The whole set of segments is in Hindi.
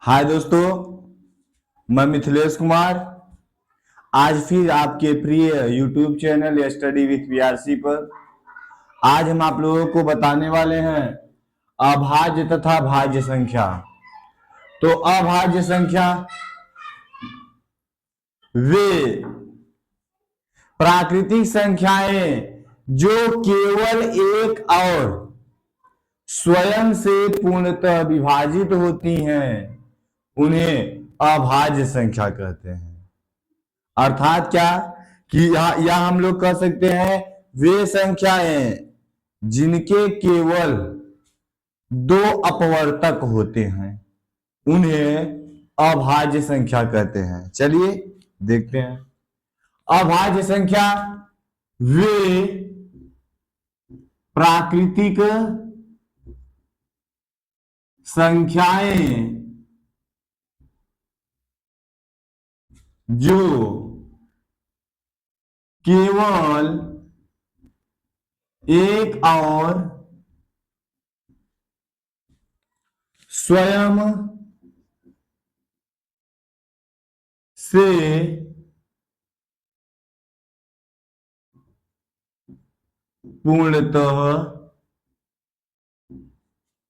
हाय दोस्तों, मैं मिथिलेश कुमार आज फिर आपके प्रिय YouTube channel study with BRC पर आज हम आप लोगों को बताने वाले हैं अभाज्य तथा भाज्य संख्या। तो अभाज्य संख्या वे प्राकृतिक संख्याएं जो केवल एक और स्वयं से पूर्णतः विभाजित होती हैं उन्हें अभाज्य संख्या कहते हैं। अर्थात क्या कि यह हम लोग कह सकते हैं वे संख्याएं जिनके केवल दो अपवर्तक होते हैं उन्हें अभाज्य संख्या कहते हैं। चलिए देखते हैं। अभाज्य संख्या वे प्राकृतिक संख्याएं जो केवल एक और स्वयं से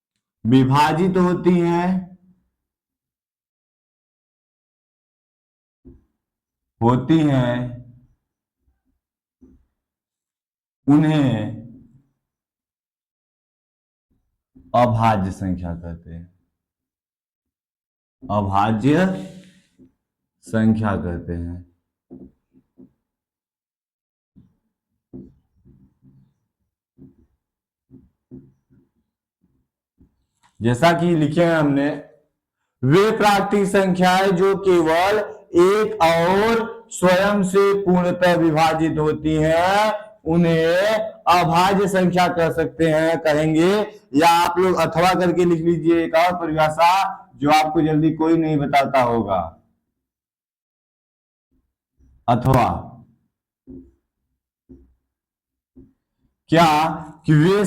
पूर्णतः विभाजित होती हैं उन्हें अभाज्य संख्या कहते हैं। अभाज्य संख्या कहते हैं। जैसा कि लिखे हैं हमने, वे प्राकृतिक संख्याएं जो केवल एक और स्वयं से पूर्णतः विभाजित होती हैं उन्हें अभाज्य संख्या कह सकते हैं, कहेंगे। या आप लोग अथवा करके लिख लीजिए एक और परिभाषा जो आपको जल्दी कोई नहीं बताता होगा। अथवा क्या कि वे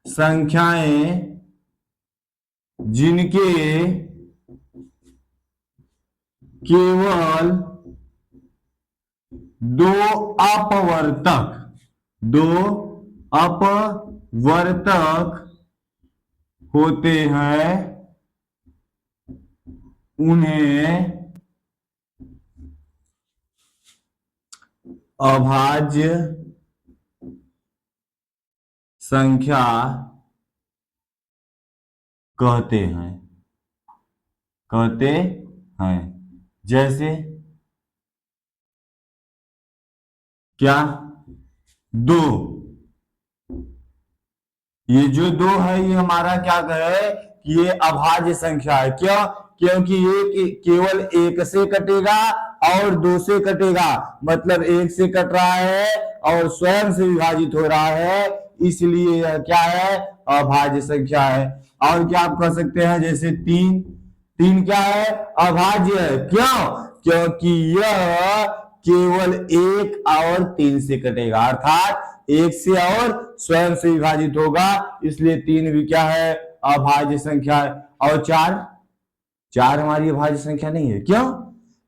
संख्याएं जिनके केवल दो अपवर्तक होते हैं उन्हें अभाज्य संख्या कहते हैं। जैसे क्या दो, ये जो दो है ये हमारा क्या कहे कि ये अभाज्य संख्या है। क्यों? क्योंकि ये केवल एक से कटेगा और दो से कटेगा, मतलब एक से कट रहा है और स्वयं से विभाजित हो रहा है, इसलिए यह क्या है? अभाज्य संख्या है। और क्या आप कह सकते हैं जैसे तीन क्या है? अभाज्य है। क्यों? क्योंकि यह केवल एक और तीन से कटेगा, अर्थात एक से और स्वयं से विभाजित होगा, इसलिए तीन भी क्या है? अभाज्य संख्या है। और चार हमारी अभाज्य संख्या नहीं है। क्यों?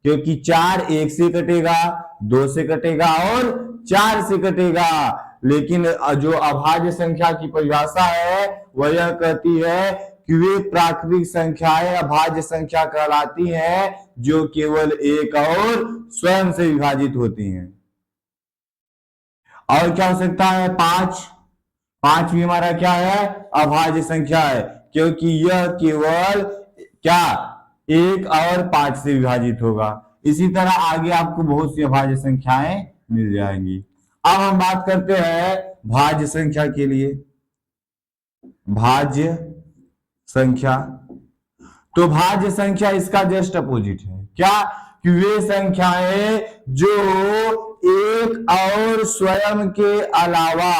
क्योंकि चार एक से कटेगा, दो से कटेगा और चार से कटेगा। लेकिन जो अभाज्य संख्या की परिभाषा है वह यह कहती है कि वे प्राकृतिक संख्याएं अभाज्य संख्या कहलाती हैं जो केवल एक और स्वयं से विभाजित होती हैं। और क्या हो सकता है? पांच भी हमारा क्या है? अभाज्य संख्या है, क्योंकि यह केवल क्या एक और पांच से विभाजित होगा। इसी तरह आगे आपको बहुत सी अभाज्य संख्याएं मिल जाएंगी। अब हम बात करते हैं भाज्य संख्या के लिए। भाज्य संख्या, तो भाज्य संख्या इसका जस्ट अपोजिट है। क्या? कि वे संख्याएं जो एक और स्वयं के अलावा,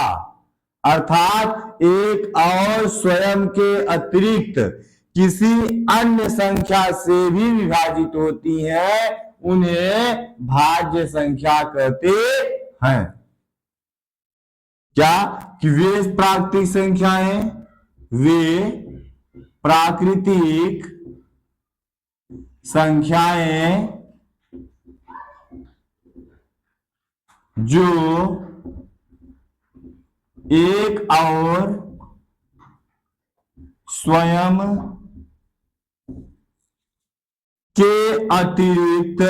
अर्थात एक और स्वयं के अतिरिक्त किसी अन्य संख्या से भी विभाजित होती हैं उन्हें भाज्य संख्या कहते हैं। क्या? कि वे प्राकृतिक संख्याएं वे प्राकृतिक संख्याएं जो एक और स्वयं के अतिरिक्त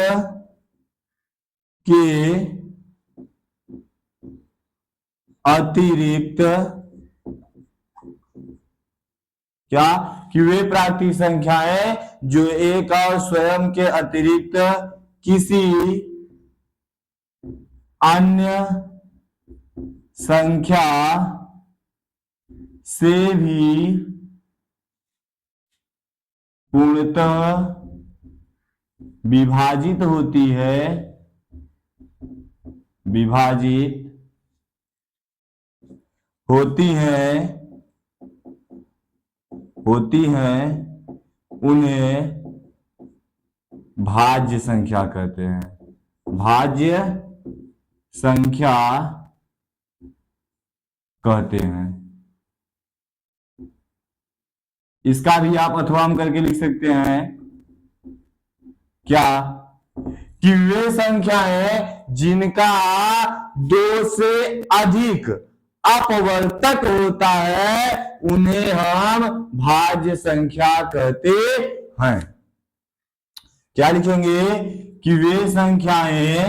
क्या कि वे प्राकृतिक संख्याएं जो एक और स्वयं के अतिरिक्त किसी अन्य संख्या से भी पूर्णतः विभाजित होती हैं उन्हें भाज्य संख्या कहते हैं। भाज्य संख्या कहते हैं। इसका भी आप अथवा करके लिख सकते हैं क्या कि वे संख्याएं जिनका 2 से अधिक अपवर्तक होता है उन्हें हम भाज्य संख्या कहते हैं। क्या लिखेंगे कि वे संख्याएं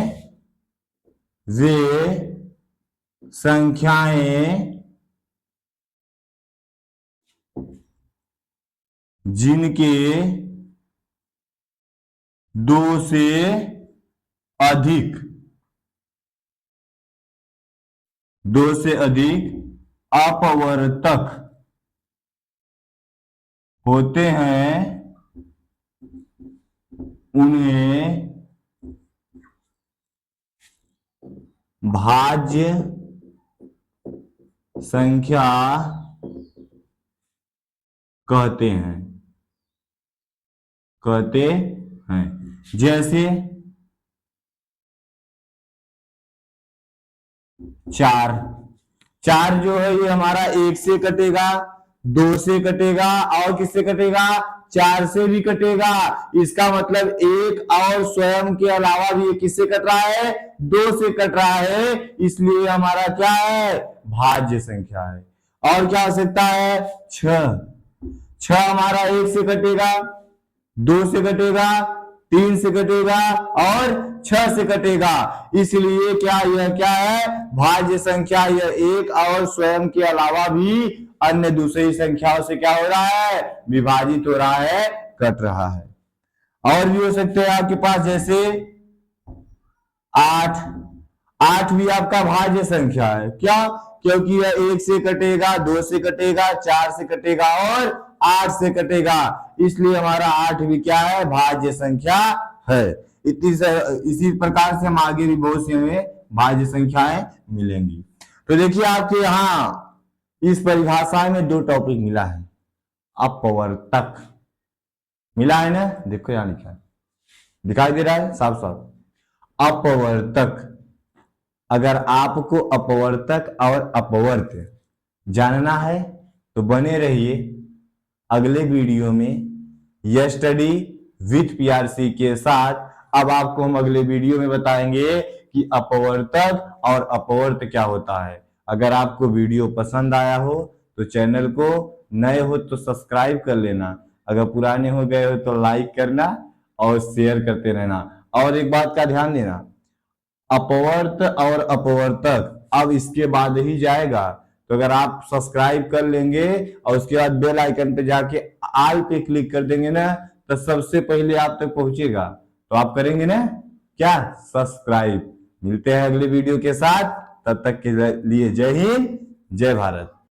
जिनके 2 से अधिक अपवर्तक होते हैं उन्हें भाज्य संख्या कहते हैं। जैसे 4 जो है ये हमारा 1 से कटेगा, 2 से कटेगा और किससे कटेगा? 4 से भी कटेगा। इसका मतलब एक और स्वयं के अलावा भी किससे कट रहा है? 2 से कट रहा है, इसलिए हमारा क्या है? भाज्य संख्या है। और क्या हो सकता है? 6 हमारा 1 से कटेगा, 2 से कटेगा, 3 से कटेगा और 6 से कटेगा, इसलिए यह क्या है? भाज्य संख्या। यह एक और स्वयं के अलावा भी अन्य दूसरी संख्याओं से क्या हो रहा है? विभाजित हो रहा है, कट रहा है। और भी हो सकते हैं आपके पास, जैसे 8 भी आपका भाज्य संख्या है। क्या? क्योंकि यह 1 से कटेगा, 2 से कटेगा, 4 से कटेगा और 8 से कटेगा, इसलिए हमारा 8 भी क्या है? भाज्य संख्या है। इसी प्रकार से हम आगे भी बहुत सी हमें भाज्य संख्याएं मिलेंगी। तो देखिए आपके यहाँ इस परिभाषा में 2 टॉपिक मिला है। अपवर्तक मिला है ना, देखो यहाँ लिखा है, दिखाई दे रहा है साफ साफ। अपवर्तक। अगर आपको अपवर्तक और अपवर्त जानना है तो बने रहिए अगले वीडियो में यस्टडी विथ पीआरसी के साथ। अब आपको हम अगले वीडियो में बताएंगे कि अपवर्तक और अपवर्त क्या होता है। अगर आपको वीडियो पसंद आया हो तो चैनल को, नए हो तो सब्सक्राइब कर लेना, अगर पुराने हो गए हो तो लाइक करना और शेयर करते रहना। और एक बात का ध्यान देना, अपवर्त और अपवर्तक अब इसके बाद ही जाएगा, तो अगर आप सब्सक्राइब कर लेंगे और उसके बाद बेल आइकन पे जाके ऑल पे क्लिक कर देंगे ना, तो सबसे पहले आप तक पहुंचेगा। तो आप करेंगे ना क्या? सब्सक्राइब। मिलते हैं अगले वीडियो के साथ, तब तक के लिए जय हिंद, जय भारत।